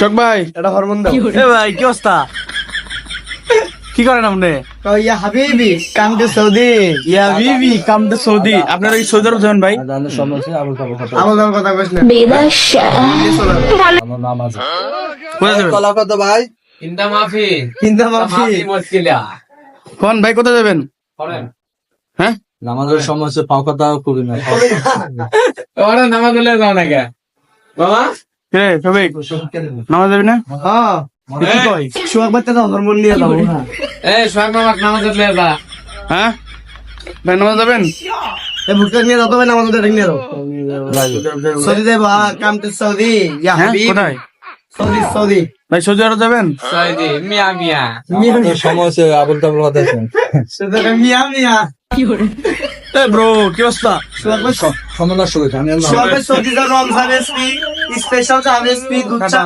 শোক ভাই, এটা হরমোন দাও। এ ভাই কি অবস্থা? কি করেন আপনি? ইয়া হাবিবি come to Saudi. Yeah Bibi come to Saudi. আপনারা কি সৌদি আরব যাবেন ভাই? আমার নাম কথা কইছ না। কোথায় যাবেন? কলা কত ভাই? Indah maafi. চিন্তা মাফি। Maafi muskilah. কোন ভাই কোথায় যাবেন? Orang. হ্যাঁ আমাদের সমস্যা পাও কথা করি না। Orang nama dulu tahu naga. Mama? কে সবাই নামাজ যাবি না? হ্যাঁ কি কয়? সুয়াক বাচ্চা তো হরমোন নিয়ে যাবো না। Suami mama nama dulu apa? হ্যাঁ ভাই নামাজ যাবেন? এই ভুট্টা নিয়ে যাও তো ভাই আমাদের নিয়ে যাও। সৌদি যাবো কাম টু সৌদি। ইয়া হ্যাঁ হাবিবি কোথায় সৌদি সৌদি। ভাই সৌদি আরব যাবেন? Saudi. Mia mia. সমস্যা আবুল তাবুল কথা শুন। সেটা মিয়া মিয়া। এ ব্রো কি অবস্থা? সুয়াক ভাই সমস্যা শুরু আমি সুয়াক ভাই সৌদি যাও রমজান এসপি স্পেশাল চা এসপি দুধ চা